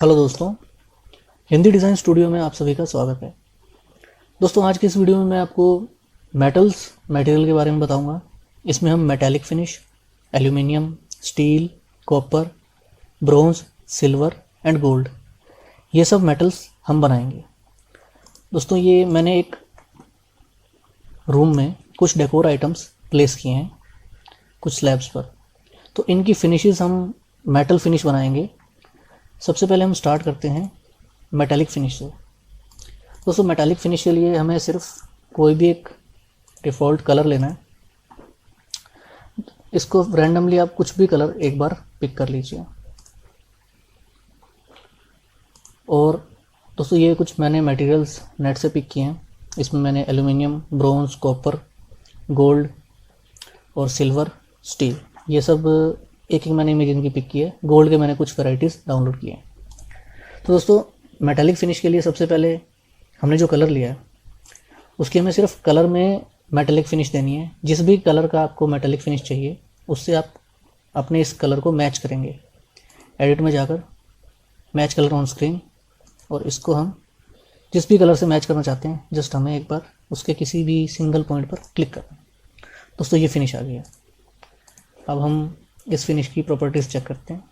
Hello दोस्तों, Hindi design studio में आप सभी का स्वागत है। दोस्तों, आज की इस वीडियो में मैं आपको मेटल्स मटेरियल के बारे में बताऊंगा। इसमें हम metallic finish, aluminium, steel, copper, bronze, silver and gold, ये सब मेटल्स हम बनाएंगे। दोस्तों, ये मैंने एक रूम में कुछ डेकोर आइटम्स प्लेस किए हैं कुछ स्लैब्स पर, तो इनकी फिनिशेस हम मेटल फिनिश बनाएंगे। सबसे पहले हम स्टार्ट करते हैं मेटालिक फिनिश से। दोस्तों, मेटालिक फिनिश के लिए हमें सिर्फ कोई भी एक डिफ़ॉल्ट कलर लेना है। इसको रैंडमली आप कुछ भी कलर एक बार पिक कर लीजिए। और दोस्तों, ये कुछ मैंने मटेरियल्स नेट से पिक किए हैं। इसमें मैंने एल्यूमिनियम, ब्रोंज, कॉपर, गोल्ड और सिल्वर, स्टील, ये सब एक एक मैंने इमेज इनकी पिक की है। गोल्ड के मैंने कुछ वैराइटीज़ डाउनलोड किए हैं। तो दोस्तों, मेटालिक फिनिश के लिए सबसे पहले हमने जो कलर लिया है उसकी हमें सिर्फ कलर में मेटालिक फिनिश देनी है। जिस भी कलर का आपको मेटालिक फिनिश चाहिए उससे आप अपने इस कलर को मैच करेंगे। एडिट में जाकर मैच कलर ऑन स्क्रीन, और इसको हम जिस भी कलर से मैच करना चाहते हैं जस्ट हमें एक बार उसके किसी भी सिंगल पॉइंट पर क्लिक करना है। दोस्तों, ये फिनिश आ गया। अब हम इस फिनिश की प्रॉपर्टीज़ चेक करते हैं।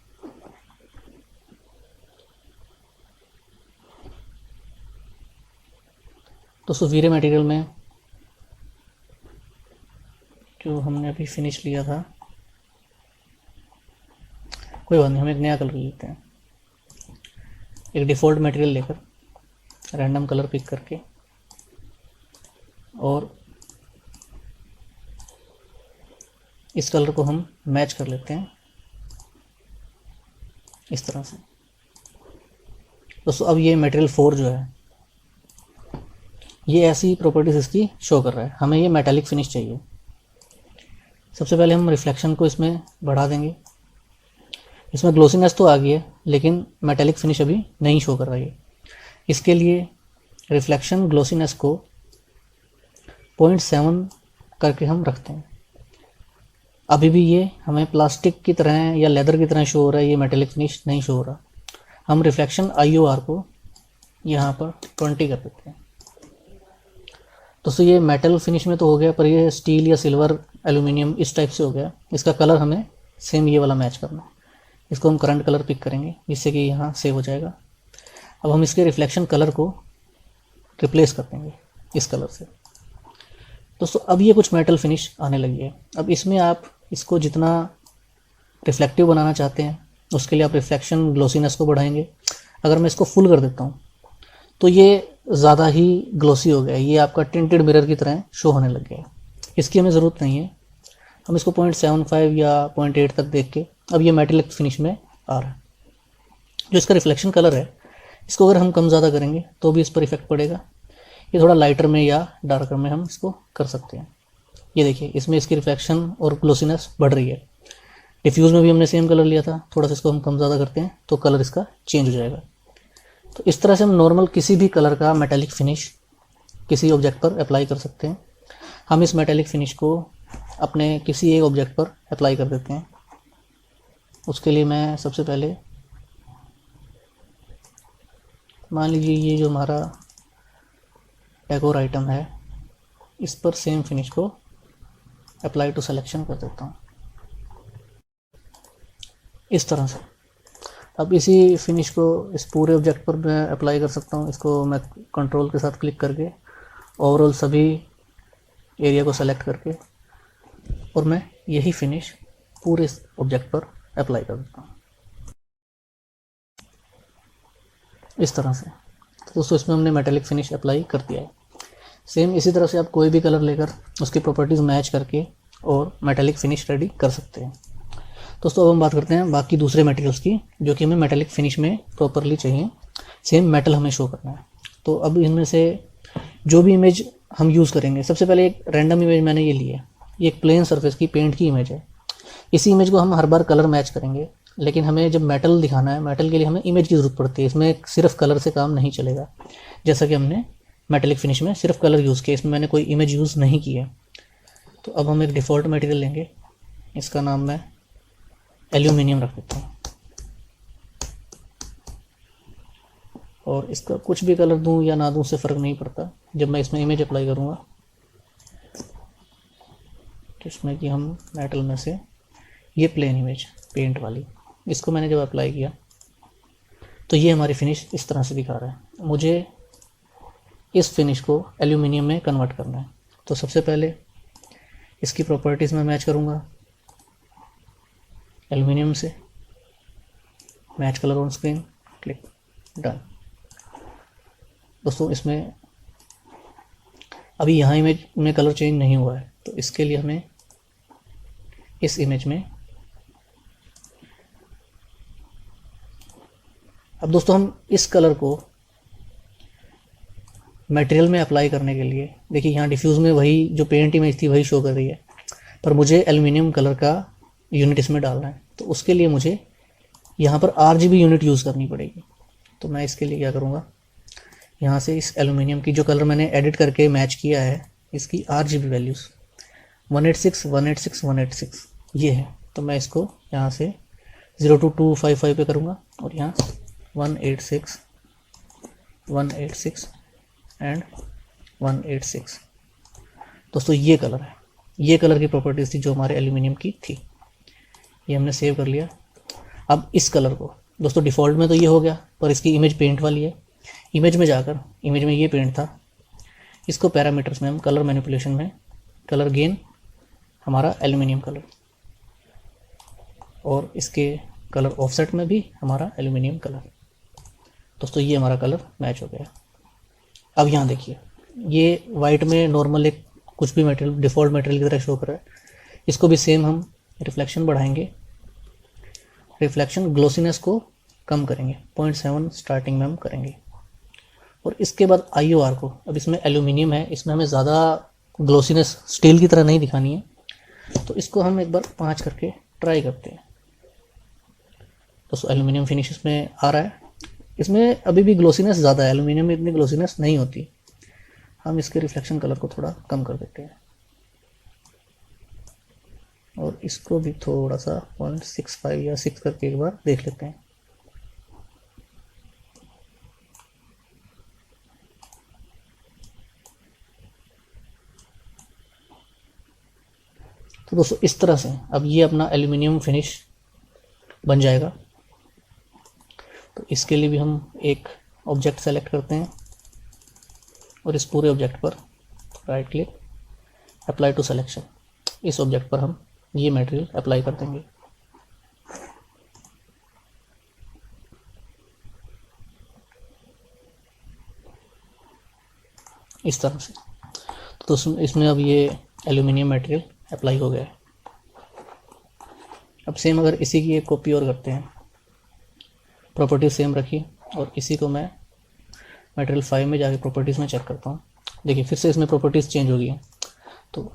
दोस्तों, वीरे मटेरियल में जो हमने अभी फिनिश लिया था, कोई बात नहीं, हम एक नया कलर लेते हैं। एक डिफ़ॉल्ट मटेरियल लेकर रैंडम कलर पिक करके और इस कलर को हम मैच कर लेते हैं इस तरह से। दोस्तों, अब ये मटेरियल 4 जो है ये ऐसी प्रॉपर्टीज़ इसकी शो कर रहा है। हमें ये मेटालिक फिनिश चाहिए। सबसे पहले हम रिफ्लेक्शन को इसमें बढ़ा देंगे। इसमें ग्लोसीनेस तो आ गई है लेकिन मेटालिक फिनिश अभी नहीं शो कर रही है। इसके लिए रिफ्लेक्शन ग्लोसीनेस को 0.7 करके हम रखते हैं। अभी भी ये हमें प्लास्टिक की तरह या लेदर की तरह शो हो रहा है, ये मेटालिक फिनिश नहीं शो हो रहा। हम रिफ्लेक्शन IOR को यहाँ पर 20 कर देते हैं। दोस्तों, ये मेटल फिनिश में तो हो गया, पर ये स्टील या सिल्वर, एल्यूमिनियम इस टाइप से हो गया। इसका कलर हमें सेम ये वाला मैच करना है। इसको हम करंट कलर पिक करेंगे जिससे कि यहाँ सेव हो जाएगा। अब हम इसके रिफ्लेक्शन कलर को रिप्लेस कर देंगे इस कलर से। दोस्तों, अब ये कुछ मेटल फिनिश आने लगी है। अब इसमें आप इसको जितना रिफ्लेक्टिव बनाना चाहते हैं उसके लिए आप रिफ्लेक्शन ग्लोसीनेस को बढ़ाएंगे। अगर मैं इसको फुल कर देता हूँ तो ये ज़्यादा ही ग्लोसी हो गया है, ये आपका टिंटेड मिरर की तरह शो होने लग गया है। इसकी हमें ज़रूरत नहीं है। हम इसको 0.75 या 0.8 तक देख के अब ये मेटालिक फिनिश में आ रहा है। जो इसका रिफ्लेक्शन कलर है इसको अगर हम कम ज़्यादा करेंगे तो भी इस पर इफेक्ट पड़ेगा। ये थोड़ा लाइटर में या डार्कर में हम इसको कर सकते हैं। ये देखिए, इसमें इसकी रिफ्लेक्शन और ग्लोसीनेस बढ़ रही है। डिफ्यूज़ में भी हमने सेम कलर लिया था, थोड़ा सा इसको हम कम ज़्यादा करते हैं तो कलर इसका चेंज हो जाएगा। तो इस तरह से हम नॉर्मल किसी भी कलर का मेटालिक फिनिश किसी ऑब्जेक्ट पर अप्लाई कर सकते हैं। हम इस मेटालिक फिनिश को अपने किसी एक ऑब्जेक्ट पर अप्लाई कर देते हैं। उसके लिए मैं सबसे पहले मान लीजिए ये जो हमारा डेकोर आइटम है इस पर सेम फिनिश को अप्लाई टू सिलेक्शन कर देता हूँ इस तरह से। अब इसी फिनिश को इस पूरे ऑब्जेक्ट पर मैं अप्लाई कर सकता हूँ। इसको मैं कंट्रोल के साथ क्लिक करके ओवरऑल सभी एरिया को सेलेक्ट करके और मैं यही फिनिश पूरे ऑब्जेक्ट पर अप्लाई कर देता हूँ इस तरह से। तो दोस्तों, इसमें हमने मेटालिक फिनिश अप्लाई कर दिया है। सेम इसी तरह से आप कोई भी कलर लेकर उसकी प्रॉपर्टीज़ मैच करके और मेटालिक फिनिश रेडी कर सकते हैं। दोस्तों, अब हम बात करते हैं बाकी दूसरे मटेरियल्स की जो कि हमें मेटालिक फिनिश में प्रॉपरली चाहिए। सेम मेटल हमें शो करना है। तो अब इनमें से जो भी इमेज हम यूज़ करेंगे, सबसे पहले एक रैंडम इमेज मैंने ये ली है। ये एक प्लेन सरफेस की पेंट की इमेज है। इसी इमेज को हम हर बार कलर मैच करेंगे, लेकिन हमें जब मेटल दिखाना है, मेटल के लिए हमें इमेज की ज़रूरत पड़ती है। इसमें सिर्फ कलर से काम नहीं चलेगा। जैसा कि हमने मेटालिक फिनिश में सिर्फ कलर यूज़ किया, इसमें मैंने कोई इमेज यूज़ नहीं की है। तो अब हम एक डिफ़ॉल्ट मटेरियल लेंगे, इसका नाम मैं एल्यूमिनियम रख देता हूँ। और इसका कुछ भी कलर दूं या ना दूं से फ़र्क नहीं पड़ता। जब मैं इसमें इमेज अप्लाई करूँगा, जिसमें कि हम मेटल में से ये प्लेन इमेज पेंट वाली, इसको मैंने जब अप्लाई किया तो ये हमारी फिनिश इस तरह से दिखा रहा है। मुझे इस फिनिश को एल्यूमिनियम में कन्वर्ट करना है। तो सबसे पहले इसकी प्रॉपर्टीज़ में मैच करूँगा एल्यूमिनियम से, match colour on screen, click, done. दोस्तों इसमें अभी यहाँ इमेज में कलर चेंज नहीं हुआ है, तो इसके लिए हमें इस इमेज में, अब दोस्तों हम इस कलर को मटेरियल में अप्लाई करने के लिए, देखिए यहाँ डिफ्यूज़ में वही जो पेंट इमेज थी वही शो कर रही है, पर मुझे एल्यूमिनियम कलर का यूनिट इसमें डालना है। तो उसके लिए मुझे यहाँ पर RGB यूनिट यूज़ करनी पड़ेगी। तो मैं इसके लिए क्या करूँगा, यहाँ से इस एल्यूमिनियम की जो कलर मैंने एडिट करके मैच किया है, इसकी RGB वैल्यूज़ 186 186 186 ये है। तो मैं इसको यहाँ से 02255 पे करूँगा और यहाँ 186 186 एंड 186। दोस्तों ये कलर है, ये कलर की प्रॉपर्टीज़ थी जो हमारे एल्यूमिनियम की थी, ये हमने सेव कर लिया। अब इस कलर को दोस्तों डिफ़ॉल्ट में तो ये हो गया, पर इसकी इमेज पेंट वाली है। इमेज में जाकर, इमेज में ये पेंट था, इसको पैरामीटर्स में हम कलर मैनिपुलेशन में कलर गेन हमारा एल्यूमिनियम कलर, और इसके कलर ऑफसेट में भी हमारा एल्यूमिनियम कलर। दोस्तों ये हमारा कलर मैच हो गया। अब यहाँ देखिए, ये वाइट में नॉर्मल एक कुछ भी मटेरियल डिफ़ॉल्ट मटेरियल की तरह शो कर रहा है। इसको भी सेम हम रिफ्लेक्शन बढ़ाएंगे, रिफ्लेक्शन ग्लोसीनेस को कम करेंगे, 0.7 स्टार्टिंग में हम करेंगे। और इसके बाद IOR को, अब इसमें एल्यूमिनियम है, इसमें हमें ज़्यादा ग्लोसीनेस स्टील की तरह नहीं दिखानी है, तो इसको हम एक बार 5 करके ट्राई करते हैं। तो एल्यूमिनियम फिनिश इसमें आ रहा है, इसमें अभी भी ग्लोसीनेस ज़्यादा है, एल्यूमिनियम में इतनी ग्लोसीनेस नहीं होती। हम इसके रिफ्लेक्शन कलर को थोड़ा कम कर देते हैं और इसको भी थोड़ा सा 0.65 या 6 करके एक बार देख लेते हैं। तो दोस्तों इस तरह से अब ये अपना एल्यूमिनियम फिनिश बन जाएगा। तो इसके लिए भी हम एक ऑब्जेक्ट सेलेक्ट करते हैं और इस पूरे ऑब्जेक्ट पर right click, apply to selection, इस ऑब्जेक्ट पर हम ये मटेरियल अप्लाई कर देंगे। इस तरह से। तो दोस्तों इसमें अब ये एल्यूमिनियम मटेरियल अप्लाई हो गया है। अब सेम अगर इसी की एक कॉपी और करते हैं, प्रॉपर्टीज सेम रखिए और इसी को मैं मटेरियल 5 में जाके प्रॉपर्टीज़ में चेक करता हूँ। देखिए फिर से इसमें प्रॉपर्टीज़ चेंज हो गई हैं, तो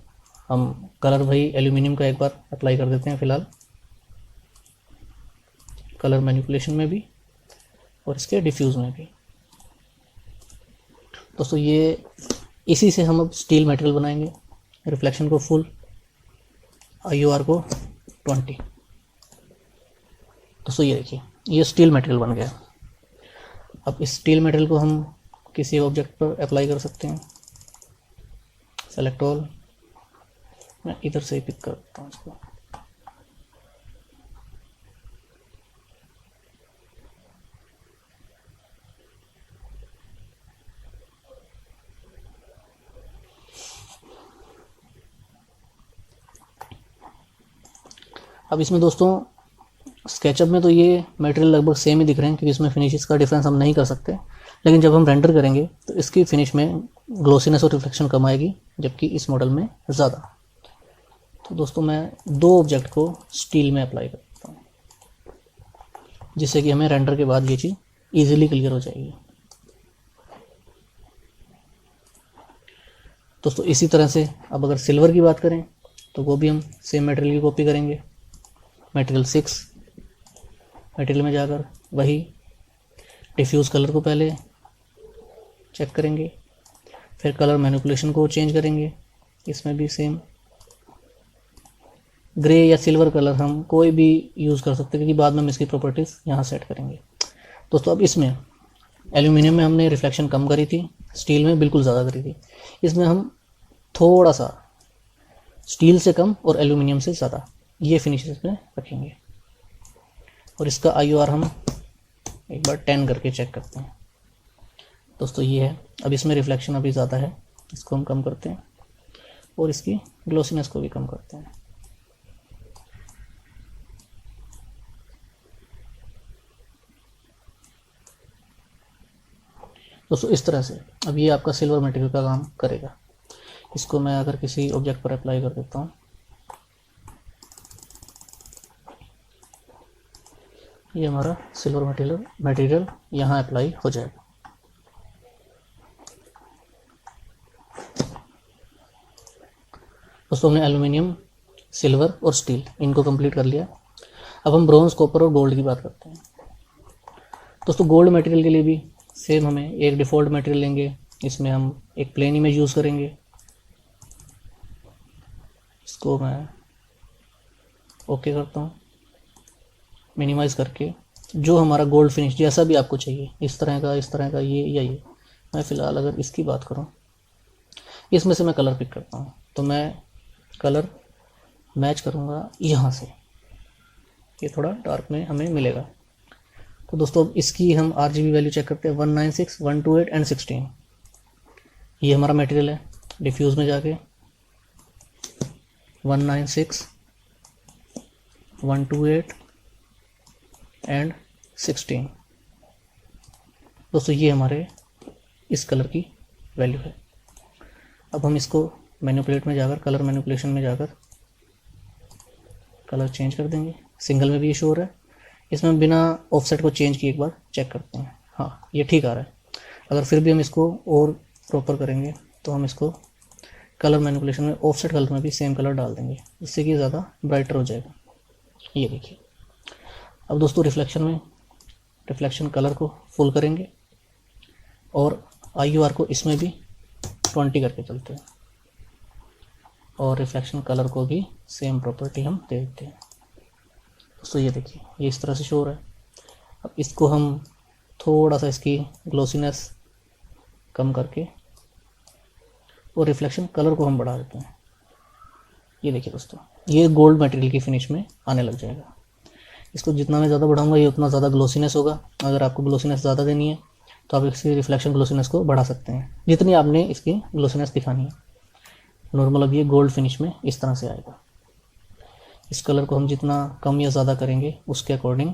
हम कलर भाई एल्यूमिनियम का एक बार अप्लाई कर देते हैं फ़िलहाल, कलर मैनिपुलेशन में भी और इसके डिफ्यूज़ में भी। दोस्तों ये इसी से हम अब स्टील मटेरियल बनाएंगे। रिफ्लेक्शन को फुल, IOR को 20। दोस्तों ये देखिए, ये स्टील मटेरियल बन गया। अब इस स्टील मटेरियल को हम किसी ऑब्जेक्ट पर अप्लाई कर सकते हैं। सेलेक्ट ऑल, मैं इधर से ही पिक करता हूँ इसको। अब इसमें दोस्तों स्केचअप में तो ये मटेरियल लगभग सेम ही दिख रहे हैं, क्योंकि इसमें फिनिशेस का डिफरेंस हम नहीं कर सकते, लेकिन जब हम रेंडर करेंगे तो इसकी फिनिश में ग्लोसीनेस और रिफ्लेक्शन कम आएगी, जबकि इस मॉडल में ज़्यादा। तो दोस्तों मैं 2 ऑब्जेक्ट को स्टील में अप्लाई करता हूँ, जिससे कि हमें रेंडर के बाद ये चीज़ ईजिली क्लियर हो जाएगी। दोस्तों इसी तरह से अब अगर सिल्वर की बात करें तो वो भी हम सेम मटेरियल की कॉपी करेंगे। मटेरियल 6, मटेरियल में जाकर वही डिफ्यूज़ कलर को पहले चेक करेंगे, फिर कलर मैनिपुलेशन को चेंज करेंगे। इसमें भी सेम ग्रे या सिल्वर कलर हम कोई भी यूज़ कर सकते हैं, क्योंकि बाद में हम इसकी प्रॉपर्टीज़ यहाँ सेट करेंगे। दोस्तों अब इसमें एल्यूमिनियम में हमने रिफ्लेक्शन कम करी थी, स्टील में बिल्कुल ज़्यादा करी थी। इसमें हम थोड़ा सा स्टील से कम और एल्यूमिनियम से ज़्यादा ये फिनिश इसमें रखेंगे। और इसका IOR हम एक बार 10 करके चेक करते हैं। दोस्तों ये है, अब इसमें रिफ्लेक्शन अभी ज़्यादा है, इसको हम कम करते हैं और इसकी ग्लोसीनेस को भी कम करते हैं। दोस्तों इस तरह से अब ये आपका सिल्वर मटेरियल का काम करेगा। इसको मैं अगर किसी ऑब्जेक्ट पर अप्लाई कर देता हूँ, ये हमारा सिल्वर मटेरियल यहाँ अप्लाई हो जाएगा। दोस्तों हमने एल्यूमिनियम, सिल्वर और स्टील इनको कंप्लीट कर लिया। अब हम ब्रॉन्ज, कॉपर और गोल्ड की बात करते हैं। दोस्तों गोल्ड मटेरियल के लिए भी सेम हमें एक डिफ़ॉल्ट मटेरियल लेंगे, इसमें हम एक प्लेन इमेज यूज़ करेंगे। इसको मैं ओके करता हूँ, मिनिमाइज़ करके जो हमारा गोल्ड फिनिश जैसा भी आपको चाहिए, इस तरह का ये या ये। मैं फ़िलहाल अगर इसकी बात करूँ, इसमें से मैं कलर पिक करता हूँ, तो मैं कलर मैच करूँगा यहाँ से, ये थोड़ा डार्क में हमें मिलेगा। तो दोस्तों अब इसकी हम RGB वैल्यू चेक करते हैं, 196, 128 एंड 16। ये हमारा मटेरियल है। डिफ्यूज़ में जाके 196, 128 एंड 16। दोस्तों ये हमारे इस कलर की वैल्यू है। अब हम इसको मैनिपुलेट में जाकर, कलर मैनिपुलेशन में जाकर कलर चेंज कर देंगे। सिंगल में भी ये शो हो रहा है, इसमें बिना ऑफसेट को चेंज किए एक बार चेक करते हैं। हाँ ये ठीक आ रहा है। अगर फिर भी हम इसको और प्रॉपर करेंगे तो हम इसको कलर मैनिपुलेशन में ऑफसेट कलर में भी सेम कलर डाल देंगे, जिससे कि ज़्यादा ब्राइटर हो जाएगा। ये देखिए। अब दोस्तों रिफ्लेक्शन कलर को फुल करेंगे और IOR को इसमें भी 20 करके चलते हैं और रिफ्लेक्शन कलर को भी सेम प्रॉपर्टी हम दे देते हैं। दोस्तों ये देखिए, ये इस तरह से शो हो रहा है। अब इसको हम थोड़ा सा इसकी ग्लोसीनेस कम करके और रिफ्लेक्शन कलर को हम बढ़ा देते हैं। ये देखिए दोस्तों, ये गोल्ड मटेरियल की फिनिश में आने लग जाएगा। इसको जितना मैं ज़्यादा बढ़ाऊंगा ये उतना ज़्यादा ग्लोसीनेस होगा। अगर आपको ग्लोसीनेस ज़्यादा देनी है तो आप इसकी रिफ्लेक्शन ग्लोसीनेस को बढ़ा सकते हैं, जितनी आपने इसकी ग्लोसीनेस दिखानी है। नॉर्मल अब ये गोल्ड फिनिश में इस तरह से आएगा। इस कलर को हम जितना कम या ज़्यादा करेंगे उसके अकॉर्डिंग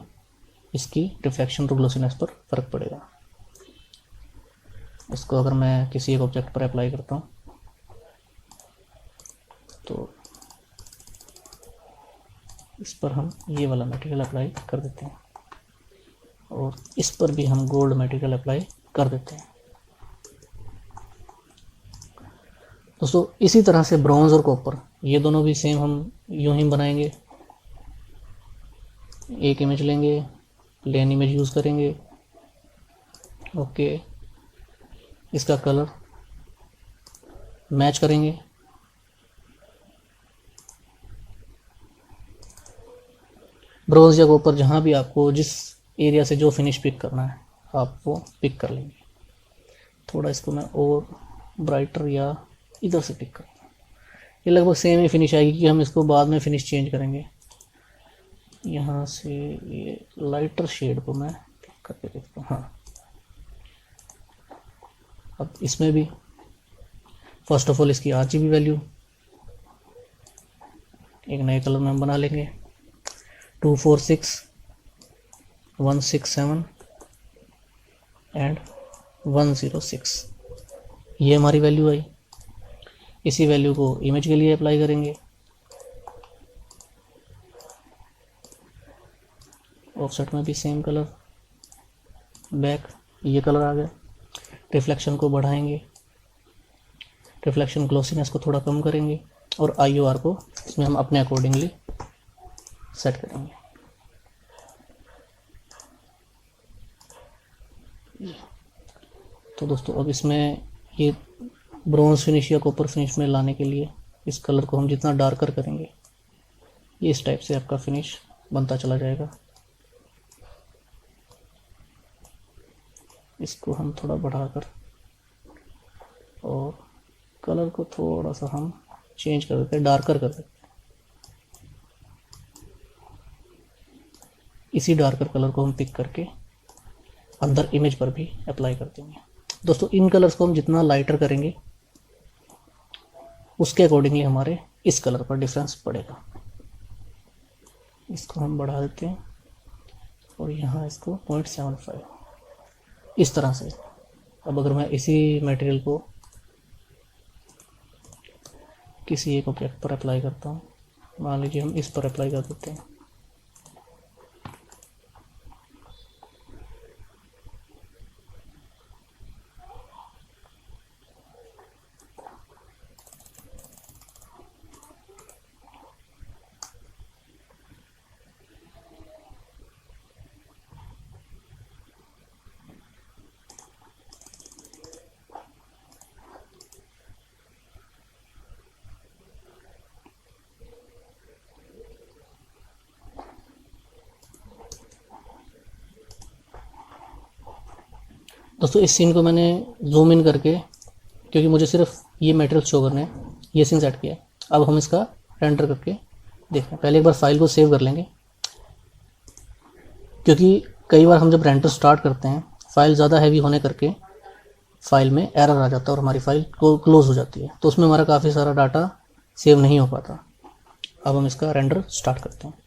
इसकी रिफ्लेक्शन और ग्लोसीनेस पर फ़र्क पड़ेगा। इसको अगर मैं किसी एक ऑब्जेक्ट पर अप्लाई करता हूँ तो इस पर हम ये वाला मटेरियल अप्लाई कर देते हैं और इस पर भी हम गोल्ड मटेरियल अप्लाई कर देते हैं। दोस्तों इसी तरह से ब्रॉन्ज और कॉपर ये दोनों भी सेम हम यूं ही बनाएंगे। एक इमेज लेंगे, प्लेन इमेज यूज़ करेंगे। ओके, इसका कलर मैच करेंगे। ब्रॉन्ज या कॉपर जहाँ भी आपको जिस एरिया से जो फिनिश पिक करना है आप वो पिक कर लेंगे। थोड़ा इसको मैं और ब्राइटर या इधर से पिक करता हूँ। ये लगभग सेम ही फिनिश आएगी कि हम इसको बाद में फिनिश चेंज करेंगे। यहाँ से ये लाइटर शेड को मैं पिक करके देखता हूँ। हाँ, अब इसमें भी फर्स्ट ऑफ ऑल इसकी RGB वैल्यू एक नए कलर में हम बना लेंगे, 246, 167 एंड 106। ये हमारी वैल्यू आई। इसी वैल्यू को इमेज के लिए अप्लाई करेंगे। ऑफसेट में भी सेम कलर, बैक ये कलर आ गया। रिफ्लेक्शन को बढ़ाएंगे, रिफ्लेक्शन ग्लोसीनेस को थोड़ा कम करेंगे और IOR को इसमें हम अपने अकॉर्डिंगली सेट करेंगे। तो दोस्तों अब इसमें ये ब्रॉन्ज फिनिश या कॉपर फिनिश में लाने के लिए इस कलर को हम जितना डार्कर करेंगे ये इस टाइप से आपका फिनिश बनता चला जाएगा। इसको हम थोड़ा बढ़ाकर और कलर को थोड़ा सा हम चेंज कर देते हैं, डार्कर कर देते हैं। इसी डार्कर कलर को हम पिक करके अंदर इमेज पर भी अप्लाई कर देंगे। दोस्तों इन कलर्स को हम जितना लाइटर करेंगे उसके अकॉर्डिंगली हमारे इस कलर पर डिफरेंस पड़ेगा। इसको हम बढ़ा देते हैं और यहाँ इसको 0.75 इस तरह से। अब अगर मैं इसी मटेरियल को किसी एक ऑब्जेक्ट पर अप्लाई करता हूँ, मान लीजिए हम इस पर अप्लाई कर देते हैं, दोस्तों इस सीन को मैंने जूम इन करके, क्योंकि मुझे सिर्फ ये मटेरियल शो करने हैं, ये सीन सेट किया है। अब हम इसका रेंडर करके देखते हैं। पहले एक बार फाइल को सेव कर लेंगे, क्योंकि कई बार हम जब रेंडर स्टार्ट करते हैं फाइल ज़्यादा हैवी होने करके फाइल में एरर आ जाता है और हमारी फाइल को क्लोज हो जाती है, तो उसमें हमारा काफ़ी सारा डाटा सेव नहीं हो पाता। अब हम इसका रेंडर स्टार्ट करते हैं।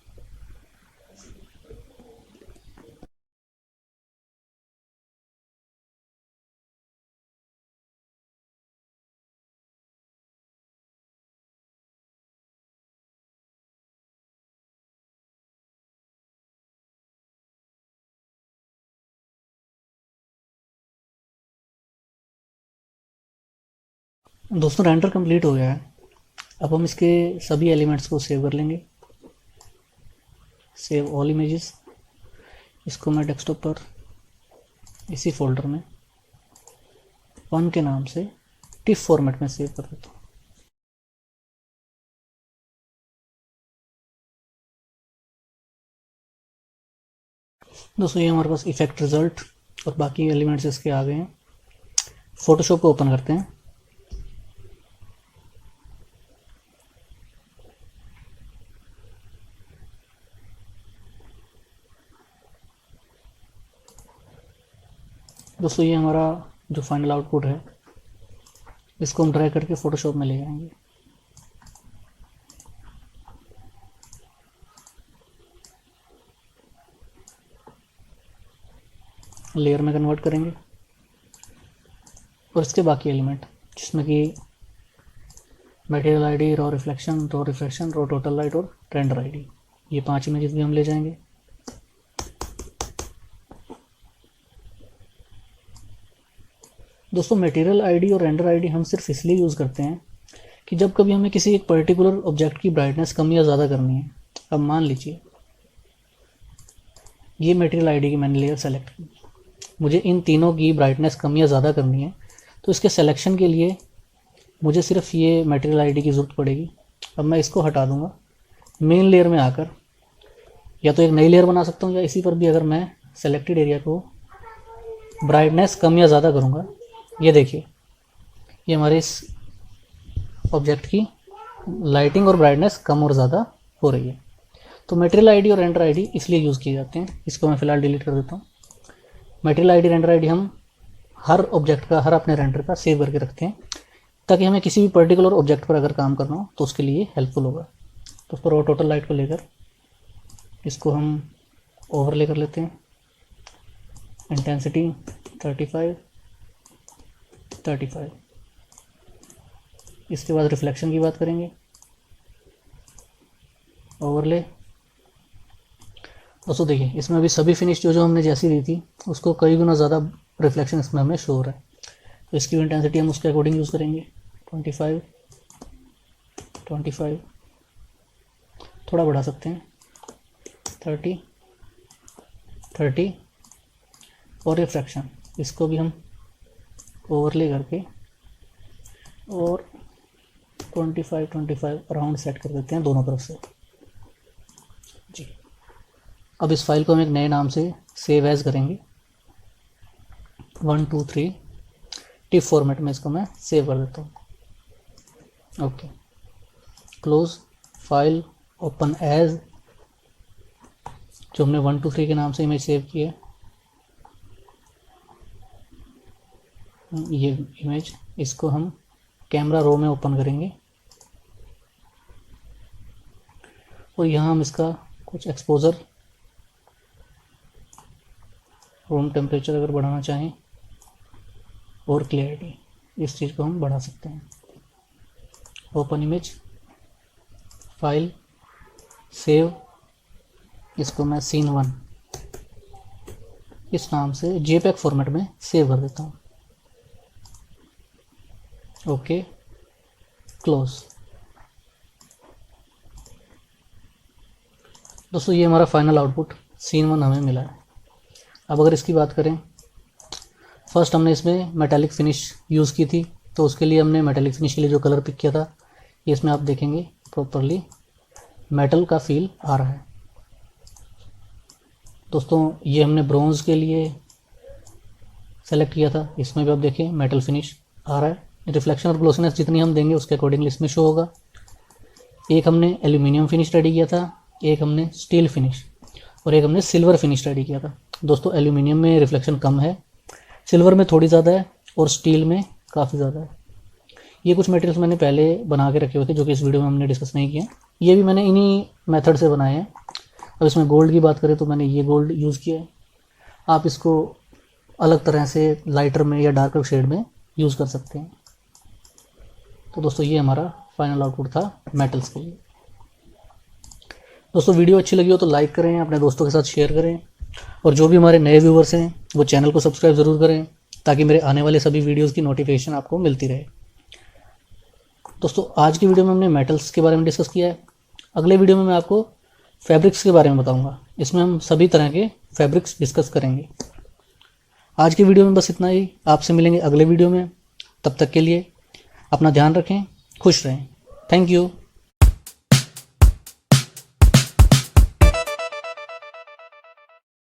दोस्तों रेंडर कंप्लीट हो गया है। अब हम इसके सभी एलिमेंट्स को सेव कर लेंगे। सेव ऑल इमेजेस, इसको मैं डेस्कटॉप पर इसी फोल्डर में 1 के नाम से टिफ फॉर्मेट में सेव कर देता हूँ। दोस्तों ये हमारे पास इफेक्ट रिजल्ट और बाकी एलिमेंट्स इसके आ गए हैं। फोटोशॉप को ओपन करते हैं। दोस्तों ये हमारा जो फाइनल आउटपुट है, इसको हम ड्रैग करके फोटोशॉप में ले जाएंगे। लेयर में कन्वर्ट करेंगे और इसके बाकी एलिमेंट, जिसमें कि material ID, raw reflection, raw total light और रेंडर आईडी, ये 5 इमेजेस भी हम ले जाएंगे। दोस्तों मटेरियल आईडी और रेंडर आईडी हम सिर्फ इसलिए यूज़ करते हैं कि जब कभी हमें किसी एक पर्टिकुलर ऑब्जेक्ट की ब्राइटनेस कम या ज़्यादा करनी है। अब मान लीजिए ये मटेरियल आईडी की मैंने लेयर सेलेक्ट की, मुझे इन तीनों की ब्राइटनेस कम या ज़्यादा करनी है, तो इसके सिलेक्शन के लिए मुझे सिर्फ ये मटेरियल आईडी की ज़रूरत पड़ेगी। अब मैं इसको हटा दूंगा, मेन लेयर में आकर या तो एक नई लेयर बना सकता हूँ, या इसी पर भी अगर मैं सेलेक्टेड एरिया को ब्राइटनेस कम या ज़्यादा करूँगा, ये देखिए ये हमारे इस ऑब्जेक्ट की लाइटिंग और ब्राइटनेस कम और ज़्यादा हो रही है। तो मटेरियल आईडी और रेंडर आईडी इसलिए यूज़ किए जाते हैं। इसको मैं फ़िलहाल डिलीट कर देता हूँ। मटेरियल आईडी, रेंडर आईडी हम हर ऑब्जेक्ट का, हर अपने रेंडर का सेव करके रखते हैं, ताकि हमें किसी भी पर्टिकुलर ऑब्जेक्ट पर अगर काम करना हो तो उसके लिए हेल्पफुल होगा। तो उस पर रॉ टोटल लाइट को लेकर इसको हम ओवरले कर लेते हैं। इंटेंसिटी 35। इसके बाद रिफ्लेक्शन की बात करेंगे, ओवरले। दोस्तों देखिए इसमें अभी सभी फिनिश जो हमने जैसी दी थी उसको कई गुना ज़्यादा रिफ्लेक्शन इसमें हमें शो हो रहा है, तो इसकी इंटेंसिटी हम उसके अकॉर्डिंग यूज़ करेंगे। 25, थोड़ा बढ़ा सकते हैं, 30 और रिफ्रैक्शन इसको भी हम ओवरले करके और 25 अराउंड सेट कर देते हैं दोनों तरफ से जी। अब इस फाइल को हम एक नए नाम से सेव एज करेंगे। 1 2 3 टिप फॉर्मेट में इसको मैं सेव कर देता हूँ। Okay, close file, open as, जो हमने 1 2 3 के नाम से इमेज सेव की है, ये इमेज, इसको हम कैमरा रो में ओपन करेंगे और यहाँ हम इसका कुछ एक्सपोजर, रूम टेम्परेचर अगर बढ़ाना चाहें और क्लियरिटी, इस चीज़ को हम बढ़ा सकते हैं। ओपन इमेज, फाइल, सेव, इसको मैं सीन 1 इस नाम से जेपीईजी फॉर्मेट में सेव कर देता हूँ। Okay, close. दोस्तों ये हमारा फाइनल आउटपुट सीन 1 हमें मिला है। अब अगर इसकी बात करें, फर्स्ट हमने इसमें मेटालिक फिनिश यूज़ की थी, तो उसके लिए हमने मेटालिक फिनिश के लिए जो कलर पिक किया था, ये इसमें आप देखेंगे प्रॉपरली मेटल का फील आ रहा है। दोस्तों ये हमने ब्रॉन्ज के लिए सेलेक्ट किया था, इसमें भी आप देखें मेटल फिनिश आ रहा है। रिफ्लेक्शन और ग्लोसीनेस जितनी हम देंगे उसके अकॉर्डिंगली इसमें शो होगा। एक हमने एल्यूमिनियम फिनिश रेडी किया था, एक हमने स्टील फिनिश और एक हमने सिल्वर फिनिश रेडी किया था। दोस्तों एल्यूमिनियम में रिफ्लेक्शन कम है, सिल्वर में थोड़ी ज़्यादा है और स्टील में काफ़ी ज़्यादा है। ये कुछ मटेरियल्स मैंने पहले बना के रखे हुए थे जो कि इस वीडियो में हमने डिस्कस नहीं किया। ये भी मैंने इन्हीं मेथड से बनाए हैं। अब इसमें गोल्ड की बात करें तो मैंने ये गोल्ड यूज़ किया है। आप इसको अलग तरह से लाइटर में या डार्कर शेड में यूज़ कर सकते हैं। तो दोस्तों ये हमारा फाइनल आउटपुट था मेटल्स के लिए। दोस्तों वीडियो अच्छी लगी हो तो लाइक करें, अपने दोस्तों के साथ शेयर करें और जो भी हमारे नए व्यूवर्स हैं वो चैनल को सब्सक्राइब ज़रूर करें ताकि मेरे आने वाले सभी वीडियोस की नोटिफिकेशन आपको मिलती रहे। दोस्तों आज की वीडियो में हमने मेटल्स के बारे में डिस्कस किया है। अगले वीडियो में मैं आपको फैब्रिक्स के बारे में बताऊँगा। इसमें हम सभी तरह के फैब्रिक्स डिस्कस करेंगे। आज की वीडियो में बस इतना ही। आपसे मिलेंगे अगले वीडियो में। तब तक के लिए अपना ध्यान रखें, खुश रहें। Thank you.